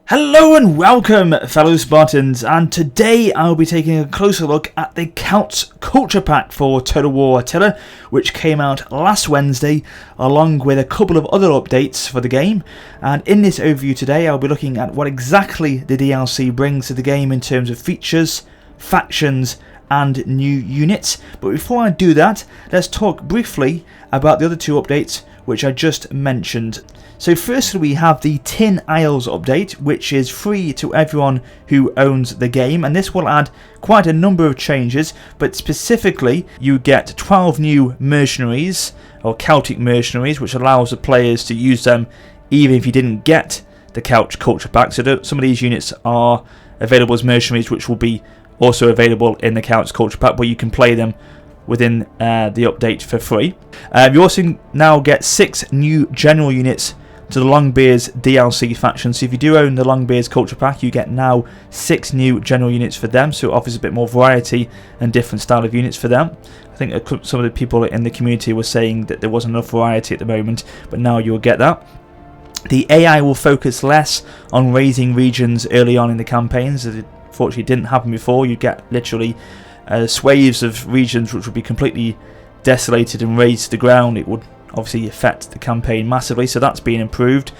Hello and welcome, fellow Spartans, and today I'll be taking a closer look at the Celts Culture Pack for Total War Attila, which came out last Wednesday, along with a couple of other updates for the game. And in this overview today, I'll be looking at what exactly the DLC brings to the game in terms of features, factions, and new units. But before I do that, let's talk briefly about the other two updates which I just mentioned. So firstly, we have the Tin Isles update, which is free to everyone who owns the game, and this will add quite a number of changes, but specifically you get 12 new mercenaries, or Celtic mercenaries, which allows the players to use them even if you didn't get the Celts Culture Pack. So some of these units are available as mercenaries, which will be also available in the Celts Culture Pack, but you can play them within the update for free. You also now get 6 new general units to the Longbeards DLC faction. So if you do own the Longbeards Culture Pack, you get now 6 new general units for them, so it offers a bit more variety and different style of units for them. I think some of the people in the community were saying that there wasn't enough variety at the moment, but now you'll get that. The AI will focus less on raising regions early on in the campaigns, as it unfortunately didn't happen before. You'd get literally swathes of regions which would be completely desolated and razed to the ground. It would obviously affect the campaign massively, so that's been improved.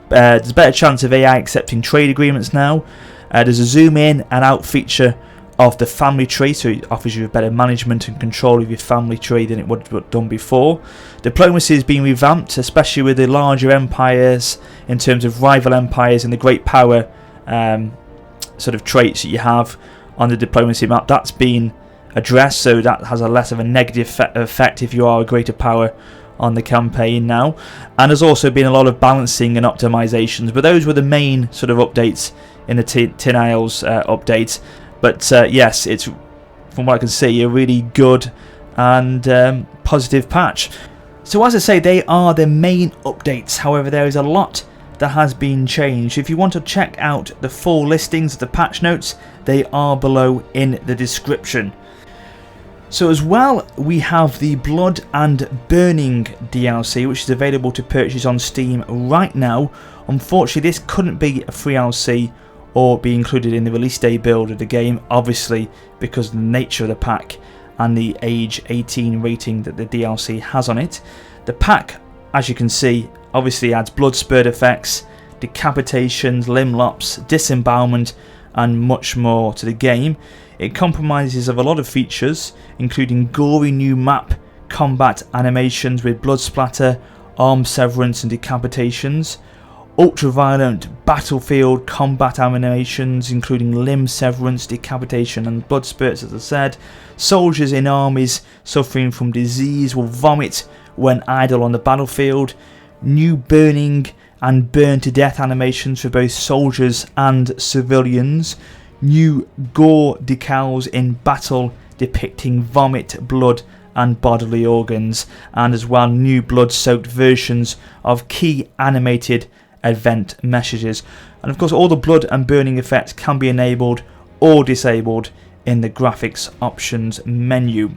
There's a better chance of AI accepting trade agreements now. There's a zoom in and out feature of the family tree, so it offers you a better management and control of your family tree than it would have done before. Diplomacy has been revamped, especially with the larger empires in terms of rival empires and the great power sort of traits that you have on the diplomacy map. That's been addressed, so that has a less of a negative effect if you are a greater power on the campaign now. And there's also been a lot of balancing and optimizations, but those were the main sort of updates in the Tin Isles update. But yes, it's, from what I can see, a really good and positive patch. So as I say, they are the main updates. However, there is a lot that has been changed. If you want to check out the full listings of the patch notes, they are below in the description. So as well, we have the Blood and Burning DLC, which is available to purchase on Steam right now. Unfortunately, this couldn't be a free DLC or be included in the release day build of the game, obviously because of the nature of the pack and the age 18 rating that the DLC has on it. The pack, as you can see, obviously adds blood spurt effects, decapitations, limb lops, disembowelment, and much more to the game. It compromises of a lot of features, including gory new map combat animations with blood splatter, arm severance and decapitations, ultra-violent battlefield combat animations including limb severance, decapitation and blood spurts, as I said. Soldiers in armies suffering from disease will vomit when idle on the battlefield. New burning and burn to death animations for both soldiers and civilians. New gore decals in battle depicting vomit, blood and bodily organs, and as well new blood-soaked versions of key animated event messages. And of course, all the blood and burning effects can be enabled or disabled in the graphics options menu.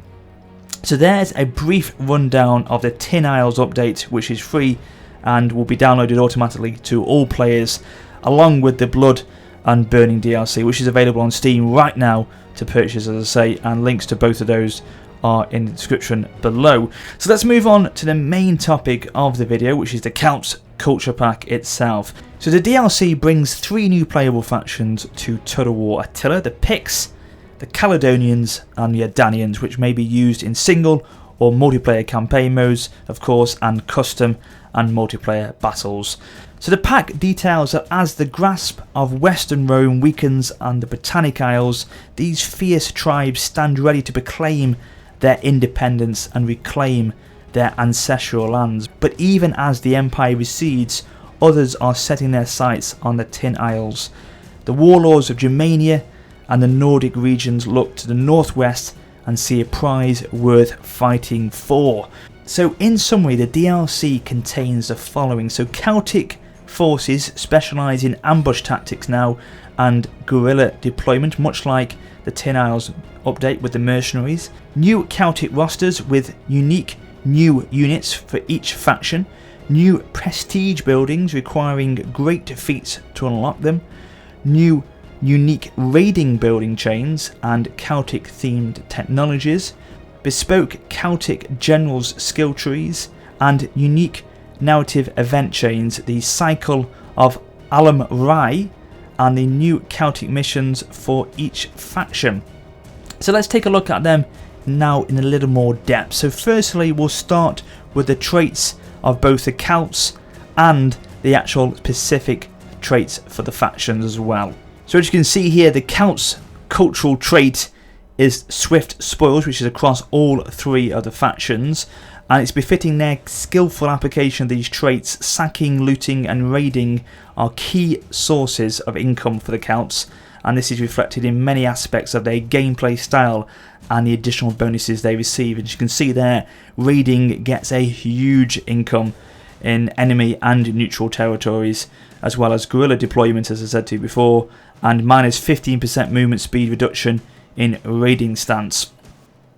So there's a brief rundown of the Tin Isles update, which is free and will be downloaded automatically to all players, along with the Blood and Burning DLC, which is available on Steam right now to purchase, as I say, and links to both of those are in the description below. So let's move on to the main topic of the video, which is the Celts Culture Pack itself. So the DLC brings 3 new playable factions to Total War Attila: the Picts, the Caledonians and the Adanians, which may be used in single or multiplayer campaign modes, of course, and custom and multiplayer battles. So the pack details that as the grasp of Western Rome weakens on the Britannic Isles, these fierce tribes stand ready to proclaim their independence and reclaim their ancestral lands. But even as the empire recedes, others are setting their sights on the Tin Isles. The warlords of Germania and the Nordic regions look to the northwest and see a prize worth fighting for. So in summary, the DLC contains the following. So Celtic forces specialise in ambush tactics now and guerrilla deployment, much like the Tin Isles update with the mercenaries. New Celtic rosters with unique new units for each faction. new prestige buildings requiring great defeats to unlock them, new unique raiding building chains and Celtic themed technologies, bespoke Celtic generals skill trees, and unique narrative event chains, the cycle of Alum Rai and the new Celtic missions for each faction. So let's take a look at them now in a little more depth. So firstly, we'll start with the traits of both the Celts and the actual specific traits for the factions as well. So as you can see here, the Celts cultural trait is Swift Spoils, which is across all three of the factions, and it's befitting their skillful application of these traits. Sacking, looting and raiding are key sources of income for the Celts, and this is reflected in many aspects of their gameplay style and the additional bonuses they receive. As you can see there, raiding gets a huge income in enemy and neutral territories, as well as guerrilla deployment, as I said to you before, and minus 15% movement speed reduction in raiding stance.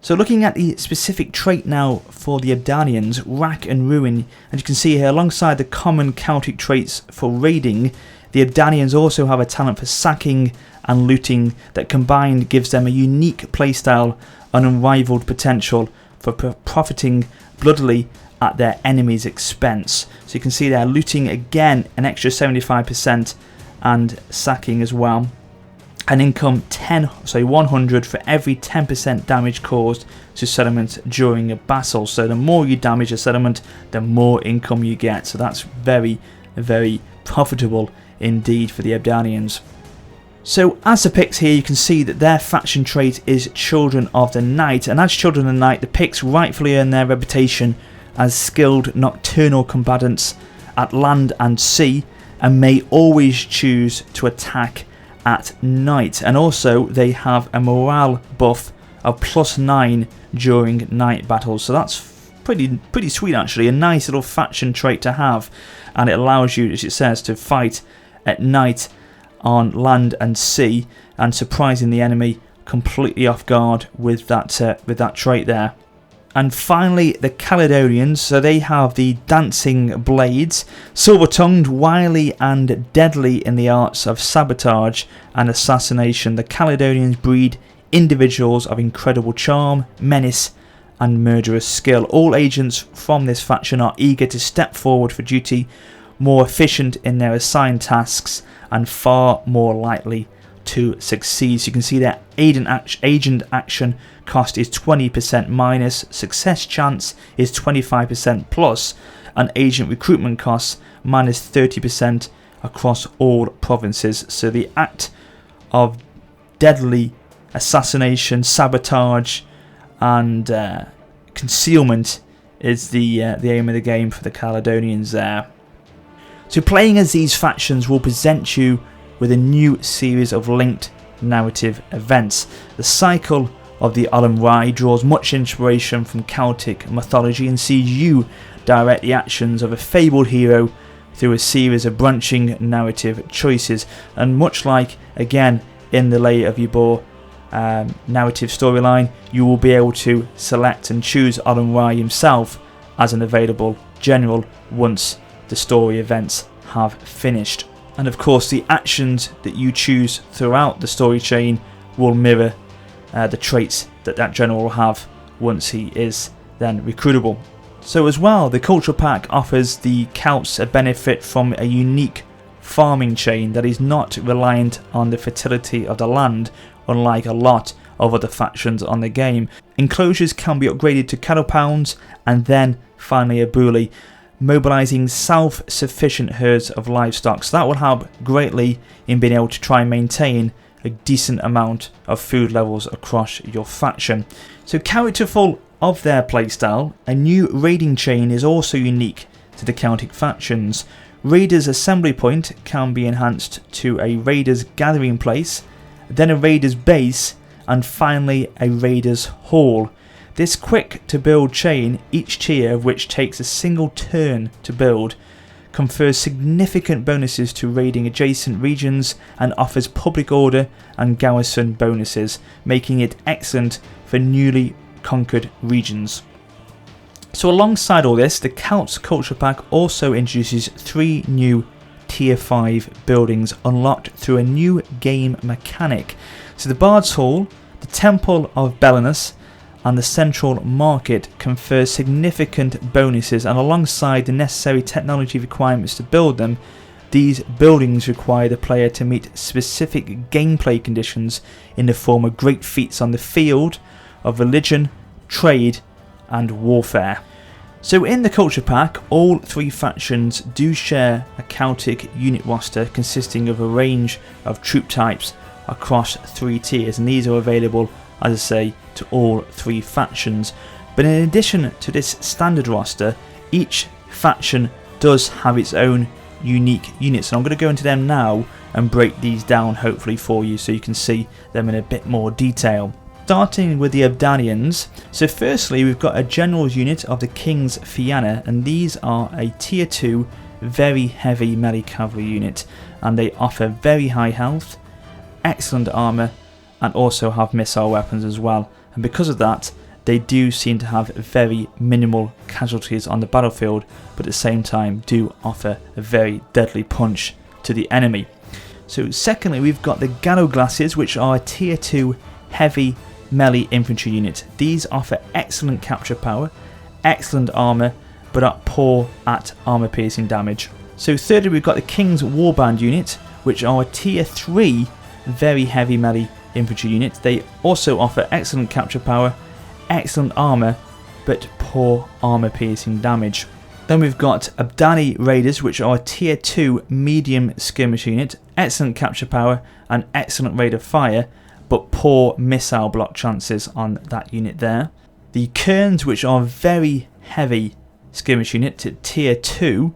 So looking at the specific trait now for the Abdanians, Rack and Ruin, and you can see here alongside the common Celtic traits for raiding, the Abdanians also have a talent for sacking and looting that combined gives them a unique playstyle and unrivaled potential for profiting bloodily at their enemy's expense. So you can see there, looting again an extra 75% and sacking as well. An income 100 for every 10% damage caused to settlement during a battle. So the more you damage a settlement, the more income you get. So that's very, very profitable indeed for the Abdanians. So as the Picts here, you can see that their faction trait is Children of the Night, and as Children of the Night, the Picts rightfully earn their reputation as skilled nocturnal combatants at land and sea, and may always choose to attack at night. And also they have a morale buff of +9 during night battles, so that's pretty sweet actually, a nice little faction trait to have, and it allows you, as it says, to fight at night on land and sea and surprising the enemy completely off guard with that trait there. And finally, the Caledonians, so they have the Dancing Blades, silver-tongued, wily and deadly in the arts of sabotage and assassination. The Caledonians breed individuals of incredible charm, menace and murderous skill. All agents from this faction are eager to step forward for duty, more efficient in their assigned tasks and far more likely to succeed. So you can see that agent action cost is 20% minus, success chance is 25% plus, and agent recruitment costs minus 30% across all provinces. So the act of deadly assassination, sabotage and concealment is the aim of the game for the Caledonians there. So playing as these factions will present you with a new series of linked narrative events. The cycle of the Alum Rai draws much inspiration from Celtic mythology and sees you direct the actions of a fabled hero through a series of branching narrative choices. And much like, again, in the Lay of Yibor narrative storyline, you will be able to select and choose Alum Rai himself as an available general once the story events have finished. And of course the actions that you choose throughout the story chain will mirror the traits that general will have once he is then recruitable. So as well, the Culture Pack offers the Celts a benefit from a unique farming chain that is not reliant on the fertility of the land, unlike a lot of other factions on the game. Enclosures can be upgraded to cattle pounds and then finally a booley, mobilising self-sufficient herds of livestock. So that will help greatly in being able to try and maintain a decent amount of food levels across your faction. So characterful of their playstyle, a new raiding chain is also unique to the Celtic factions. Raiders' assembly point can be enhanced to a Raiders' gathering place, then a Raiders' base, and finally a Raiders' hall. This quick to build chain, each tier of which takes a single turn to build, confers significant bonuses to raiding adjacent regions and offers public order and garrison bonuses, making it excellent for newly conquered regions. So alongside all this, the Celts Culture Pack also introduces 3 new Tier 5 buildings unlocked through a new game mechanic. So the Bard's Hall, the Temple of Belenus and the Central Market confer significant bonuses, and alongside the necessary technology requirements to build them, these buildings require the player to meet specific gameplay conditions in the form of great feats on the field of religion, trade and warfare. So in the Culture Pack, all 3 factions do share a Celtic unit roster consisting of a range of troop types across 3 tiers, and these are available, as I say, to all 3 factions. But in addition to this standard roster, each faction does have its own unique units, and I'm going to go into them now and break these down hopefully for you so you can see them in a bit more detail. Starting with the Abdanians, so firstly we've got a general's unit of the King's Fianna, and these are a tier 2 very heavy melee cavalry unit, and they offer very high health, excellent armour and also have missile weapons as well, and because of that they do seem to have very minimal casualties on the battlefield, but at the same time do offer a very deadly punch to the enemy. So secondly we've got the Gallowglasses, which are a tier 2 heavy melee infantry unit. These offer excellent capture power, excellent armour, but are poor at armour piercing damage. So thirdly we've got the King's Warband unit, which are a tier 3 very heavy melee infantry unit. They also offer excellent capture power, excellent armour, but poor armour piercing damage. Then we've got Abdani Raiders, which are a tier 2 medium skirmish unit, excellent capture power and excellent rate of fire, but poor missile block chances on that unit there. The Kerns, which are very heavy skirmish unit to tier 2,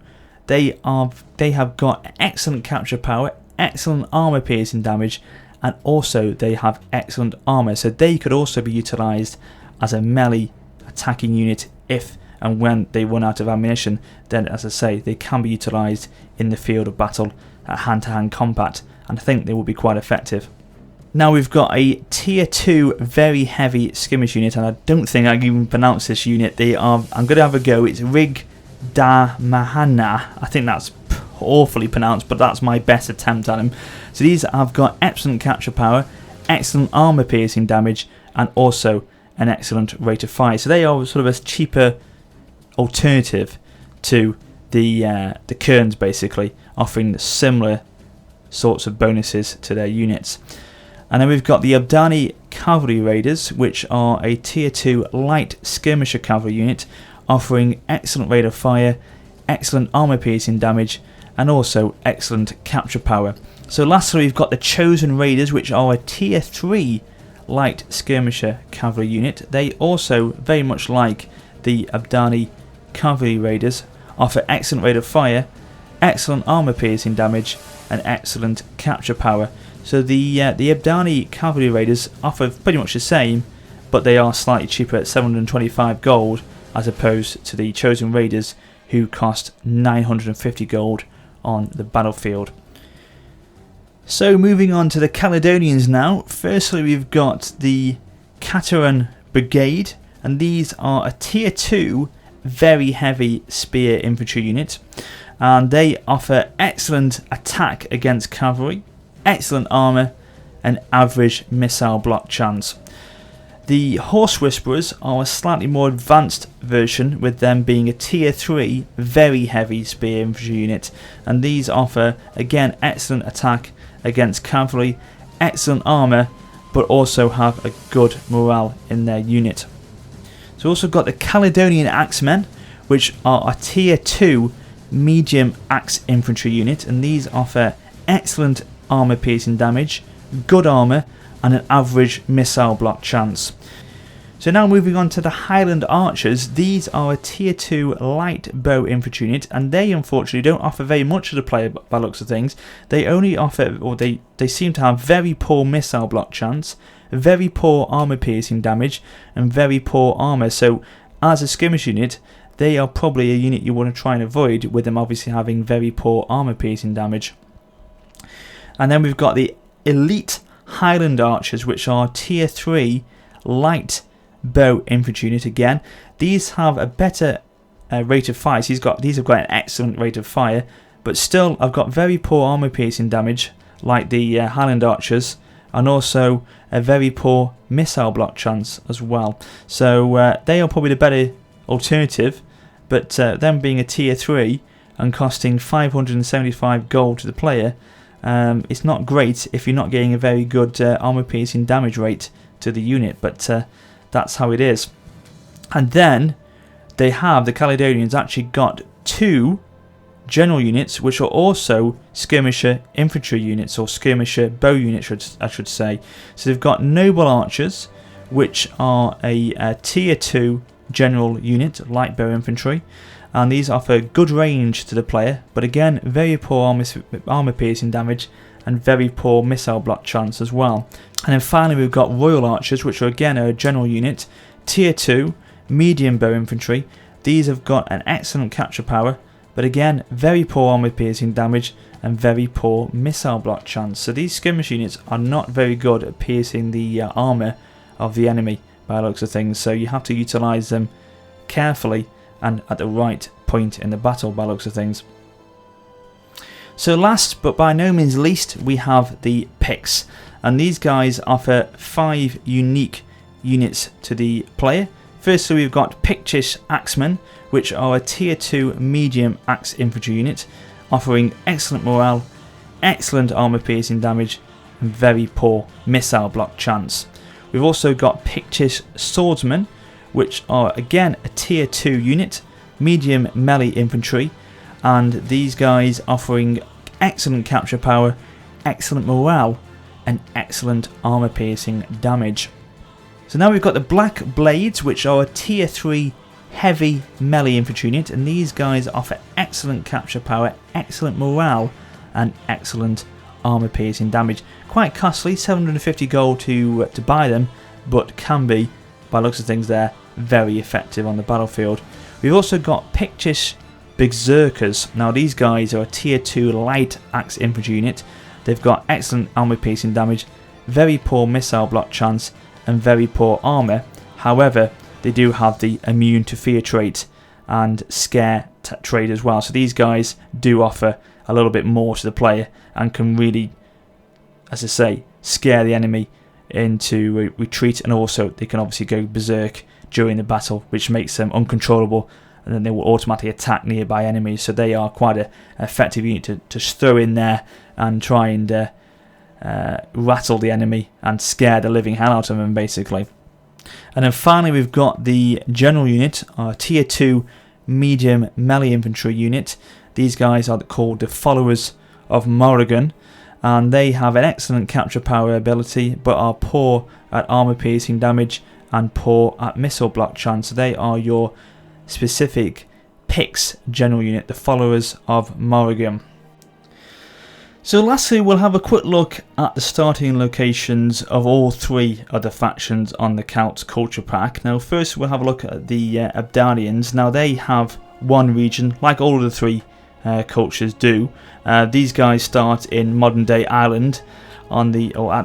they have got excellent capture power, excellent armour piercing damage, and also they have excellent armour, so they could also be utilised as a melee attacking unit if and when they run out of ammunition. Then, as I say, they can be utilised in the field of battle at hand-to-hand combat, and I think they will be quite effective. Now we've got a tier 2 very heavy skirmish unit, and I don't think I can even pronounce this unit. I'm going to have a go. It's Rig Da Mahana. I think that's awfully pronounced, but that's my best attempt at them. So these have got excellent capture power, excellent armour piercing damage, and also an excellent rate of fire. So they are sort of a cheaper alternative to the Kerns, basically offering similar sorts of bonuses to their units. And then we've got the Abdani Cavalry Raiders, which are a tier 2 light skirmisher cavalry unit, offering excellent rate of fire, excellent armour piercing damage, and also excellent capture power. So lastly we've got the Chosen Raiders, which are a tier 3 light skirmisher cavalry unit. They also, very much like the Abdani Cavalry Raiders, offer excellent rate of fire, excellent armour piercing damage and excellent capture power. So the Abdani Cavalry Raiders offer pretty much the same, but they are slightly cheaper at 725 gold as opposed to the Chosen Raiders, who cost 950 gold on the battlefield. So moving on to the Caledonians now. Firstly we've got the Cateran Brigade, and these are a tier 2 very heavy spear infantry unit, and they offer excellent attack against cavalry, excellent armour and average missile block chance. The Horse Whisperers are a slightly more advanced version, with them being a tier 3 very heavy spear infantry unit, and these offer again excellent attack against cavalry, excellent armour, but also have a good morale in their unit. So also got the Caledonian Axemen, which are a tier 2 medium axe infantry unit, and these offer excellent armour piercing damage, good armour and an average missile block chance. So now moving on to the Highland Archers. These are a tier 2 light bow infantry unit, and they unfortunately don't offer very much to the player by looks of things. They only offer, or they seem to have very poor missile block chance, very poor armour piercing damage and very poor armour. So as a skirmish unit, they are probably a unit you want to try and avoid, with them obviously having very poor armour piercing damage. And then we've got the Elite Highland Archers, which are tier 3 light bow infantry unit again. These have a better rate of fire. So these have got an excellent rate of fire, but still I've got very poor armor piercing damage, like the Highland Archers, and also a very poor missile block chance as well. So they are probably the better alternative, but them being a tier 3 and costing 575 gold to the player, it's not great if you're not getting a very good armor piercing damage rate to the unit, but that's how it is. And then the Caledonians actually got 2 general units, which are also skirmisher infantry units, or skirmisher bow units, I should say. So they've got noble archers, which are a tier 2 general unit, light bow infantry, and these offer good range to the player, but again very poor armor piercing damage and very poor missile block chance as well. And then finally we've got royal archers, which are again a general unit, tier 2 medium bow infantry. These have got an excellent capture power, but again very poor armor piercing damage and very poor missile block chance. So these skirmish units are not very good at piercing the armor of the enemy by the looks of things, so you have to utilize them carefully and at the right point in the battle by the looks of things. So last but by no means least, we have the Picts, and these guys offer 5 unique units to the player. Firstly, we've got Pictish Axemen, which are a tier 2 medium axe infantry unit, offering excellent morale, excellent armor piercing damage and very poor missile block chance. We've also got Pictish Swordsmen, which are again a tier 2 unit, medium melee infantry, and these guys offering excellent capture power, excellent morale and excellent armor piercing damage. So now we've got the Black Blades, which are a tier 3 heavy melee infantry unit, and these guys offer excellent capture power, excellent morale and excellent armor piercing damage. Quite costly, 750 gold to buy them, but can be, by looks of things there, very effective on the battlefield. We've also got Pictish Berserkers. Now these guys are a tier 2 light axe infantry unit. They've got excellent armor piercing damage, very poor missile block chance and very poor armor. However, they do have the immune to fear trait and scare trait as well. So these guys do offer a little bit more to the player and can really, as I say, scare the enemy into retreat, and also they can obviously go berserk during the battle, which makes them uncontrollable, and then they will automatically attack nearby enemies. So they are quite an effective unit to throw in there and try and rattle the enemy and scare the living hell out of them basically. And then finally we've got the general unit, our tier 2 medium melee infantry unit. These guys are called the Followers of Morrigan, and they have an excellent capture power ability but are poor at armor piercing damage and poor at missile block chance. So they are your specific Picts general unit, the Followers of Morrigan. So lastly, we'll have a quick look at the starting locations of all 3 of the factions on the Celts Culture Pack. Now first we'll have a look at the Abdarians. Now they have one region, like all of the 3 cultures do. These guys start in modern day Ireland at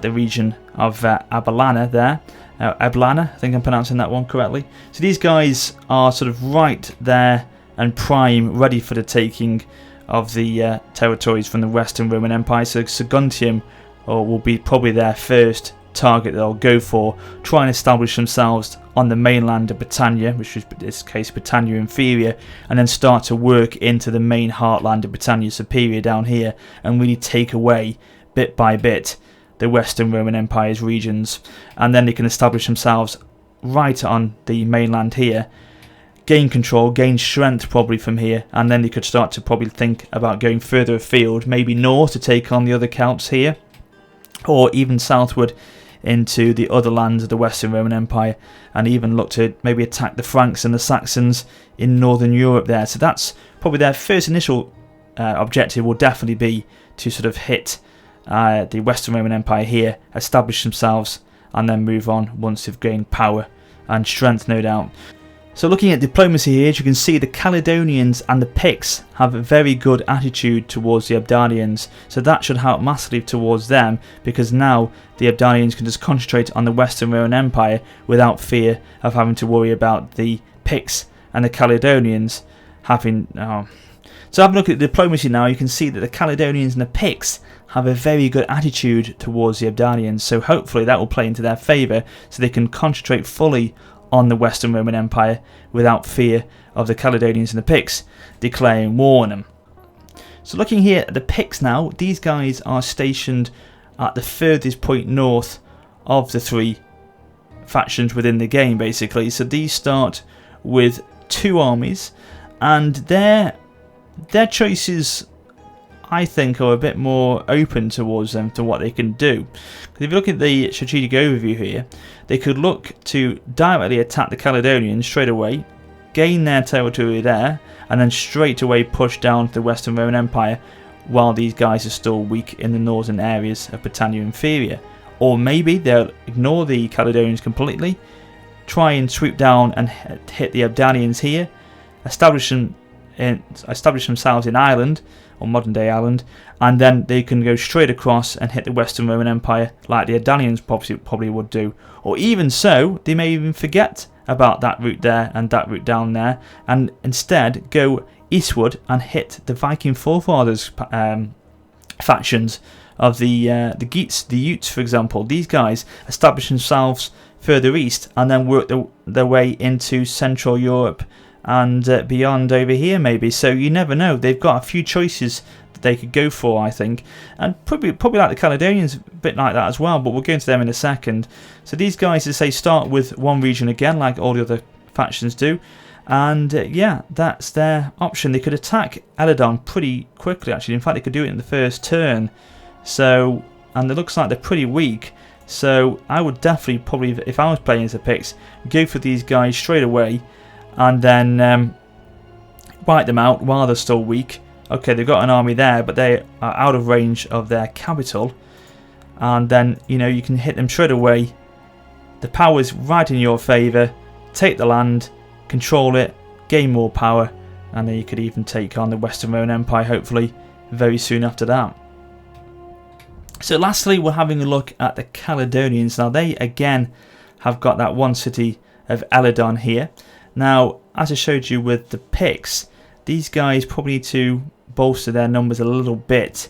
the region of Abalana there. Abalana, I think I'm pronouncing that one correctly. So these guys are sort of right there and prime, ready for the taking of the territories from the Western Roman Empire. So Saguntium will be probably their first target they'll go for, try and establish themselves on the mainland of Britannia, which is in this case Britannia Inferior, and then start to work into the main heartland of Britannia Superior down here and really take away bit by bit the Western Roman Empire's regions, and then they can establish themselves right on the mainland here, gain control, gain strength probably from here, and then they could start to probably think about going further afield, maybe north to take on the other Celts here, or even southward into the other lands of the Western Roman Empire, and even look to maybe attack the Franks and the Saxons in northern Europe there. So that's probably their first initial objective, will definitely be to sort of hit the Western Roman Empire here, establish themselves, and then move on once they've gained power and strength, no doubt. So looking at diplomacy here, as you can see, the Caledonians and the Picts have a very good attitude towards the Abdalians, so that should help massively towards them, because now the Abdalians can just concentrate on the Western Roman Empire without fear of having to worry about the Picts and the Caledonians having... So having a look at diplomacy now, you can see that the Caledonians and the Picts have a very good attitude towards the Abdalians, so hopefully that will play into their favour, so they can concentrate fully on the Western Roman Empire without fear of the Caledonians and the Picts declaring war on them. So looking here at the Picts now, these guys are stationed at the furthest point north of the three factions within the game, basically. So these start with 2 armies, and their choices, I think, are a bit more open towards them to what they can do. Because if you look at the strategic overview here, they could look to directly attack the Caledonians straight away, gain their territory there, and then straight away push down to the Western Roman Empire while these guys are still weak in the northern areas of Britannia Inferior. Or maybe they'll ignore the Caledonians completely, try and swoop down and hit the Abdalians here, establish themselves in Ireland, or modern day Ireland, and then they can go straight across and hit the Western Roman Empire like the Attalians probably would do. Or even so, they may even forget about that route there and that route down there, and instead go eastward and hit the Viking forefathers factions of the Geats, the Utes, for example. These guys establish themselves further east and then work their way into Central Europe and beyond over here maybe. So you never know. They've got a few choices that they could go for, I think, and probably like the Caledonians, a bit like that as well, but we'll go into them in a second. So these guys, as they start with one region again, like all the other factions do, and yeah, that's their option. They could attack Eladon pretty quickly, actually. In fact, they could do it in the first turn. So, and it looks like they're pretty weak, so I would definitely probably, if I was playing as the Picts, go for these guys straight away and then wipe them out while they're still weak. Okay, they've got an army there, but they are out of range of their capital, and then, you know, you can hit them straight away. The power's right in your favour. Take the land, control it, gain more power, and then you could even take on the Western Roman Empire, hopefully, very soon after that. So lastly, we're having a look at the Caledonians. Now, they again have got that one city of Eladon here. Now, as I showed you with the Picts, these guys probably need to bolster their numbers a little bit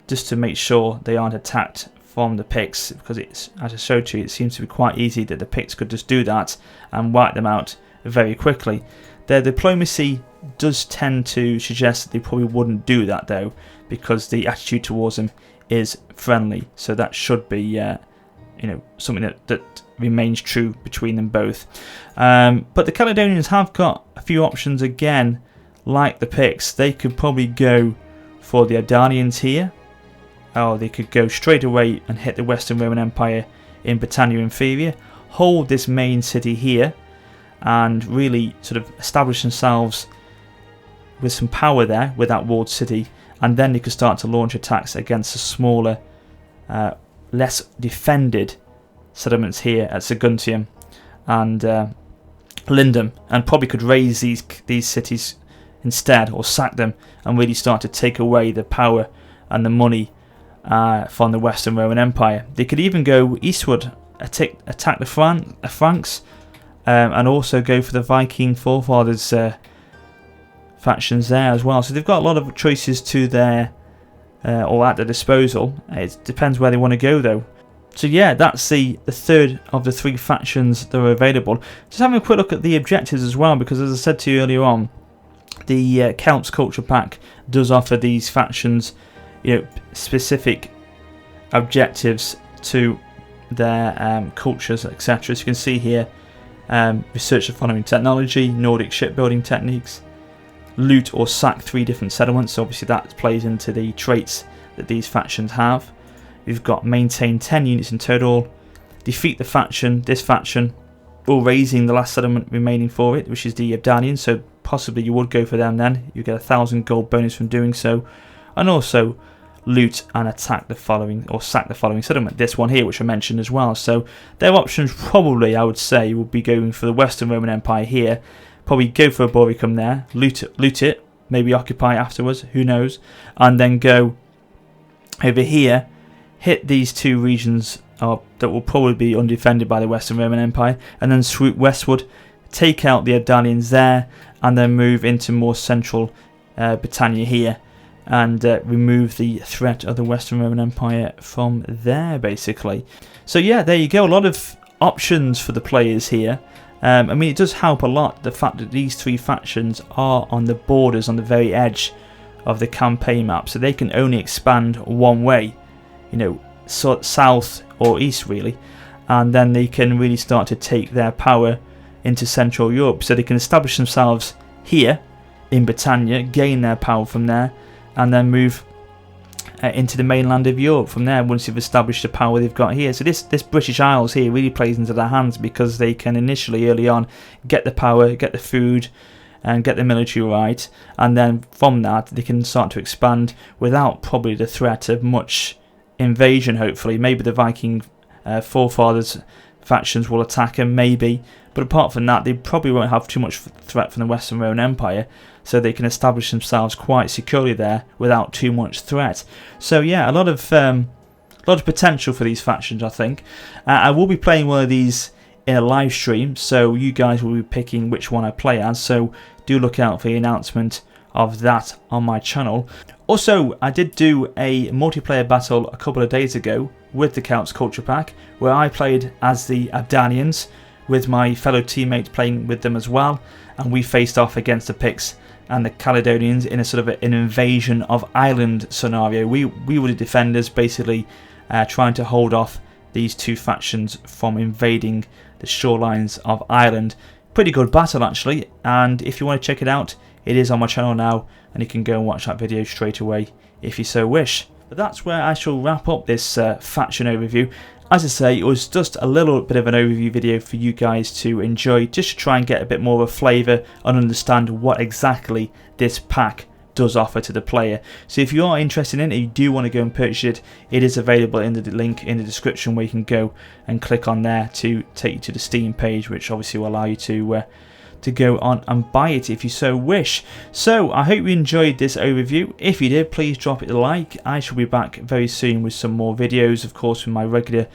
just to make sure they aren't attacked from the Picts, because it's, as I showed you, it seems to be quite easy that the Picts could just do that and wipe them out very quickly. Their diplomacy does tend to suggest that they probably wouldn't do that though, because the attitude towards them is friendly, so that should be you know, something that remains true between them both. But the Caledonians have got a few options again, like the Picts. They could probably go for the Abdalians here, or they could go straight away and hit the Western Roman Empire in Britannia Inferior, hold this main city here, and really sort of establish themselves with some power there with that walled city, and then they could start to launch attacks against the smaller, less defended settlements here at Saguntium and Lindum, and probably could raise these cities instead, or sack them, and really start to take away the power and the money from the Western Roman Empire. They could even go eastward, attack the Franks, and also go for the Viking forefathers factions there as well. So they've got a lot of choices to their or at their disposal. It depends where they want to go though. So yeah, that's the third of the 3 factions that are available. Just having a quick look at the objectives as well, because as I said to you earlier on, the Celts Culture Pack does offer these factions, you know, specific objectives to their cultures, etc. As you can see here, research the following technology, Nordic shipbuilding techniques, loot or sack 3 different settlements. So obviously that plays into the traits that these factions have. We've got maintain 10 units in total, defeat this faction, or raising the last settlement remaining for it, which is the Abdalians. So possibly you would go for them then. You get 1,000 gold bonus from doing so, and also loot and attack the following, or sack the following settlement. This one here, which I mentioned as well. So their options probably, I would say, would be going for the Western Roman Empire here. Probably go for a Boricum there, loot it, maybe occupy afterwards, who knows, and then go over here, hit these two regions that will probably be undefended by the Western Roman Empire, and then swoop westward, take out the Adalians there, and then move into more central Britannia here, and remove the threat of the Western Roman Empire from there, basically. So yeah, there you go, a lot of options for the players here. I mean, it does help a lot, the fact that these three factions are on the borders, on the very edge of the campaign map, so they can only expand one way, you know, south or east really, and then they can really start to take their power into Central Europe. So they can establish themselves here in Britannia, gain their power from there, and then move into the mainland of Europe from there once you've established the power they've got here. So this British Isles here really plays into their hands, because they can initially, early on, get the power, get the food, and get the military right, and then from that they can start to expand without probably the threat of much invasion. Hopefully, maybe the Viking forefathers factions will attack them, maybe, but apart from that they probably won't have too much threat from the Western Roman Empire, so they can establish themselves quite securely there without too much threat. So yeah, a lot of potential for these factions, I think. I will be playing one of these in a live stream, so you guys will be picking which one I play as, so do look out for the announcement of that on my channel. Also, I did do a multiplayer battle a couple of days ago with the Celts Culture Pack, where I played as the Adalians with my fellow teammates playing with them as well, and we faced off against the Picts and the Caledonians in a sort of an invasion of Ireland scenario. We were the defenders, basically trying to hold off these two factions from invading the shorelines of Ireland. Pretty good battle actually, and if you want to check it out, it is on my channel now, and you can go and watch that video straight away if you so wish. But that's where I shall wrap up this faction overview. As I say, it was just a little bit of an overview video for you guys to enjoy, just to try and get a bit more of a flavour and understand what exactly this pack does offer to the player. So if you are interested in it, you do want to go and purchase it, it is available in the link in the description, where you can go and click on there to take you to the Steam page, which obviously will allow you to go on and buy it if you so wish. So I hope you enjoyed this overview. If you did, please drop it a like. I shall be back very soon with some more videos, of course, with my regular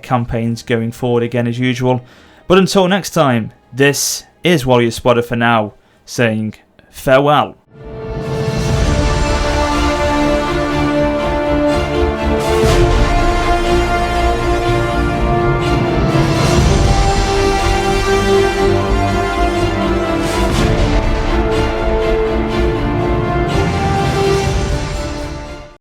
campaigns going forward again as usual. But until next time, this is Warrior Spotter for now, saying farewell.